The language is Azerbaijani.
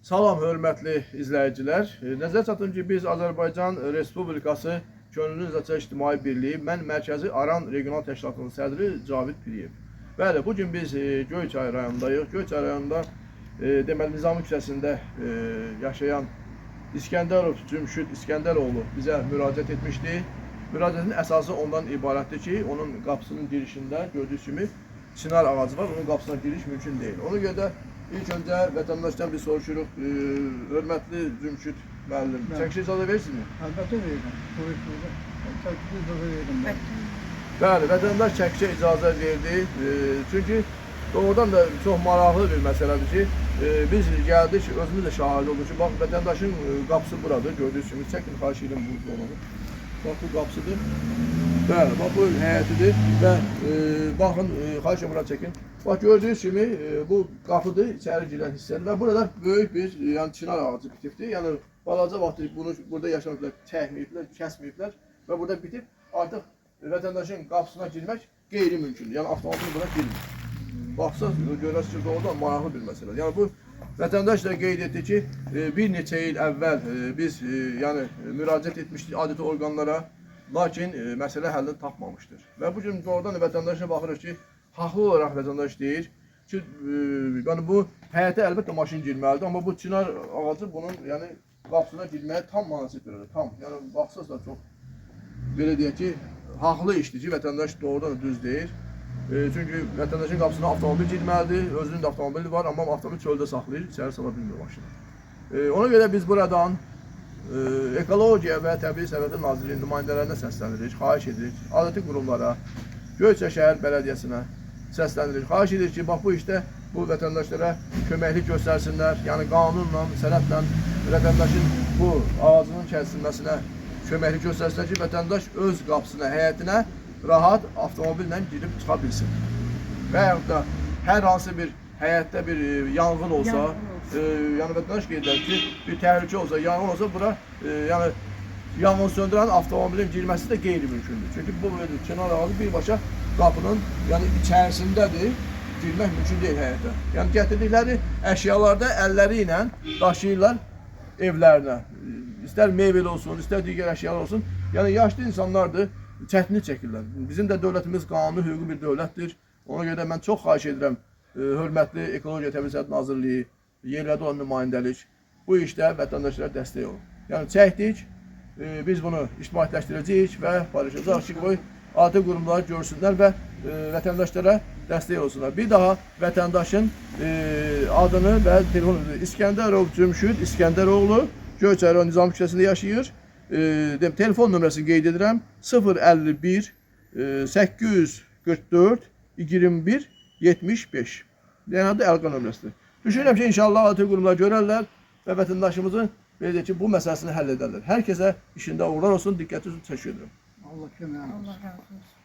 Salam hörmətli izləyicilər. Nəzər çatın ki, biz Azərbaycan Respublikası Könüllü Nəzarət İctimai Birliyi, mən Mərkəzi Aran Regional Təşkilatının sədri Cavid Piriyev. Bəli, bugün biz Göyçay rayonundayıq. Göyçay rayonunda deməli Nizami küçəsində yaşayan İskəndərov Cümşüd İskəndəroğlu bizə müraciət etmişdi. Müraciətin əsası ondan ibarətdir ki, onun qapısının girişində gördüyünüz kimi çınar ağacı var, onun qapısına giriş mümkün deyil. Ona görə də İlk öncə vətəndaşdan bir soruşuruq. Hörmətli Cümşüd müəllim, çəkiliş icazə verirsinizmi? Əlbəttə verirəm. Çəkiliş icazə verirəm. Bəli, vətəndaş çəkişə icazə verdi. Çünki doğrudan da çox maraqlı bir məsələdir ki, biz gəldik, özümüz də şahid olduq ki, bax, vətəndaşın qapısı buradır, gördüyünüz kimi, çəkin, xahiş edirəm bu zonumu. Bax, bu qapısıdır. Bəli, bax, bu həyətidir və baxın, xahiş edirəm, bura çəkin. Bax, gördüyünüz kimi, bu qapıdır, içəri girən hissədir və burada böyük bir çınar ağacı bitibdir. Yəni, balaca vaxtı bunu burada yaşamışlar, çəkməyiblər, kəsməyiblər və burada bitib, artıq vətəndaşın qapısına girmək qeyri-mümkündür. Yəni, avtomobil bura girmir. Baxsaq, görərsiniz ki, doğrudan maraqlı bir məsələdir. Yəni, bu vətəndaş da qeyd etdi ki, bir neçə il əvvəl biz müraciət etmişdik adəti orqanlara, lakin məsələ həllini tapmamışdır. Və bugün doğrudan da vətəndaşa baxırıq ki, haqlı olaraq vətəndaş deyir ki, bu həyətə əlbəttə maşın girməlidir, amma bu çınar ağacı bunun qapısına girməyə tam münasib verir, tam. Yəni, baxsaq da çox, belə deyək ki, haqlı işdir ki, vətəndaş doğrudan da düz deyir. Çünki vətəndaşın qapısına avtomobil girməlidir, özünün də avtomobili var, amma avtomobil çöldə saxlayır, içəri sala bilmir maşını. Ona görə biz buradan Ekologiya və Təbii Sərvətlər Nazirliyinin nümayəndələrinə səslənirik, xahiş edirik, adəti qurumlara, Göyçay şəhər bələdiyyəsinə səslənirik. Xahiş edirik ki, bax bu işdə bu vətəndaşlara köməklik göstərsinlər, yəni qanunla, sənədlə vətəndaşın bu ağacının kəsilməsinə köməklik göstərsinlər ki, vətəndaş öz qapısına, həyətinə rahat avtomobillə girib çıxa bilsin. Və yaxud da hər hansı bir həyətdə bir yanğın olsa, yəni vətəndaş qeyd edir ki, bir təhlükə olsa, yanğın olsa, bura yanğın söndürən avtomobilin girməsi də qeyri-mümkündür. Çünki bu çınar ağacı birbaşa qapının içərisindədir, girmək mümkün deyil həyətə. Yəni gətirdikləri əşyalarda əlləri ilə daşıyırlar evlərinə. İstər mebel olsun, istər digər əşyalar olsun. Yəni yaşlı insanlardır, çətinlik çəkirlər. Bizim də dövlətimiz qanuni, hüquqi bir dövlətdir. Ona görə də mən çox xahiş edirəm, hörmətli Ekologiya Təbii Sərvətlər Nazirliyi, yerlərdə olan nümayəndəlik, bu işdə vətəndaşlara dəstək olun. Yəni çəkdik, biz bunu ictimaiyyətləşdirəcəyik və paylaşacağıq ki, qoy adəti qurumlar görsünlər və vətəndaşlara dəstək olsunlar. Bir daha vətəndaşın adını və telefonunu İskəndərov Cümşüd İskəndəroğlu Göyçay rayon Nizami küçəsində yaşayır. Telefon nömrəsini qeyd edirəm 051 844 21 75. Yəni adı əlqa nömrəsidir. Düşünürəm ki, inşallah adəti qurumlar görərlər və vətəndaşımızın belə deyək ki, bu məsələsini həll edərlər. Hər kəsə işində uğurlar olsun, diqqətinizi təşəkkür edirəm. Allah kömək olsun. Allah razı olsun.